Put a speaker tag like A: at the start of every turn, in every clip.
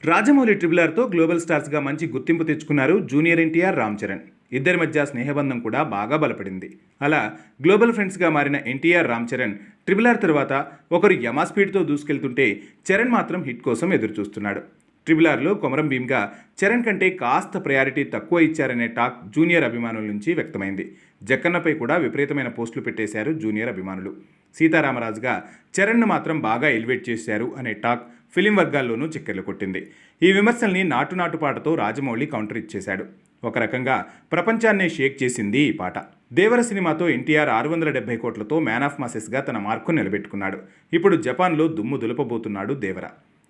A: Rajamouli ట్రిబులర్తో global స్టార్స్గా మంచి గుర్తింపు తెచ్చుకున్నారు జూనియర్ ఎన్టీఆర్, రామ్ చరణ్. ఇద్దరి మధ్య స్నేహబంధం కూడా బాగా బలపడింది. అలా గ్లోబల్ ఫ్రెండ్స్గా మారిన ఎన్టీఆర్, రామ్ చరణ్ ట్రిబులర్ తర్వాత ఒకరు యమా స్పీడ్తో దూసుకెళ్తుంటే చరణ్ మాత్రం హిట్ కోసం ఎదురుచూస్తున్నాడు. ట్రిబులర్లో కొమరం భీమ్గా చరణ్ కంటే కాస్త ప్రయారిటీ తక్కువ ఇచ్చారనే టాక్ జూనియర్ అభిమానుల నుంచి వ్యక్తమైంది. జక్కన్నపై కూడా విపరీతమైన పోస్టులు పెట్టేశారు జూనియర్ అభిమానులు. సీతారామరాజుగా చరణ్ను మాత్రం బాగా ఎలివేట్ చేశారు అనే టాక్ ఫిలిం వర్గాల్లోనూ చిక్కెర్లు కొట్టింది. ఈ విమర్శల్ని నాటు పాటతో రాజమౌళి కౌంటర్ ఇచ్చేశాడు. ఒక రకంగా ప్రపంచాన్నే షేక్ చేసింది ఈ పాట. దేవర సినిమాతో ఎన్టీఆర్ 670 కోట్లతో మ్యాన్ ఆఫ్ మాసెస్గా తన మార్కు నిలబెట్టుకున్నాడు. ఇప్పుడు జపాన్లో దుమ్ము దులపబోతున్నాడు దేవర.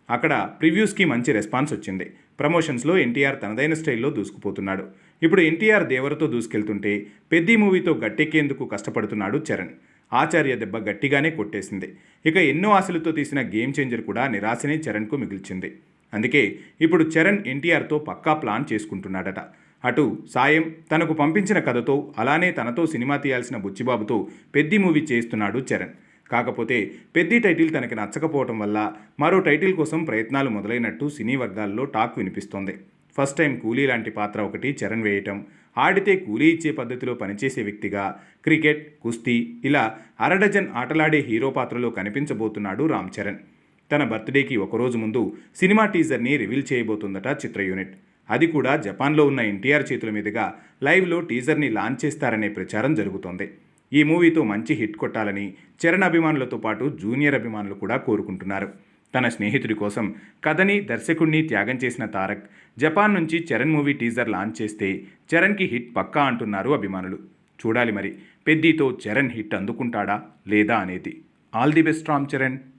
A: అక్కడ ప్రివ్యూస్కి మంచి రెస్పాన్స్ వచ్చింది. ప్రమోషన్స్లో ఎన్టీఆర్ తనదైన స్టైల్లో దూసుకుపోతున్నాడు. ఇప్పుడు ఎన్టీఆర్ దేవరతో దూసుకెళ్తుంటే పెద్ది మూవీతో గట్టెక్కేందుకు కష్టపడుతున్నాడు చరణ్. ఆచార్య దెబ్బ గట్టిగానే కొట్టేసింది. ఇక ఎన్నో ఆశలతో తీసిన గేమ్ చేంజర్ కూడా నిరాశనే చరణ్కు మిగిల్చింది. అందుకే ఇప్పుడు చరణ్ ఎన్టీఆర్తో పక్కా ప్లాన్ చేసుకుంటున్నాడట. అటు సాయం తనకు పంపించిన కథతో, అలానే తనతో సినిమా తీయాల్సిన బుచ్చిబాబుతో పెద్ది మూవీ చేస్తున్నాడు చరణ్. కాకపోతే పెద్ది టైటిల్ తనకి నచ్చకపోవటం వల్ల మరో టైటిల్ కోసం ప్రయత్నాలు మొదలైనట్టు సినీ వర్గాల్లో టాక్ వినిపిస్తోంది. ఫస్ట్ టైం కూలీ లాంటి పాత్ర ఒకటి చరణ్ వేయటం, ఆడితే కూలీ ఇచ్చే పద్ధతిలో పనిచేసే వ్యక్తిగా క్రికెట్, కుస్తీ ఇలా అరడజన్ ఆటలాడే హీరో పాత్రలో కనిపించబోతున్నాడు రామ్ చరణ్. తన బర్త్డేకి ఒకరోజు ముందు సినిమా టీజర్ని రివీల్ చేయబోతుందట చిత్ర యూనిట్. అది కూడా జపాన్లో ఉన్న ఎన్టీఆర్ చేతుల మీదుగా లైవ్లో టీజర్ని లాంచ్ చేస్తారనే ప్రచారం జరుగుతోంది. ఈ మూవీతో మంచి హిట్ కొట్టాలని చరణ్ అభిమానులతో పాటు జూనియర్ అభిమానులు కూడా కోరుకుంటున్నారు. తన స్నేహితుడి కోసం కథని, దర్శకుడిని త్యాగం చేసిన తారక్ జపాన్ నుంచి చరణ్ మూవీ టీజర్ లాంచ్ చేస్తే చరణ్కి హిట్ పక్కా అంటున్నారు అభిమానులు. చూడాలి మరి పెద్దితో చరణ్ హిట్ అందుకుంటాడా లేదా అనేది. All the best Ram Charan.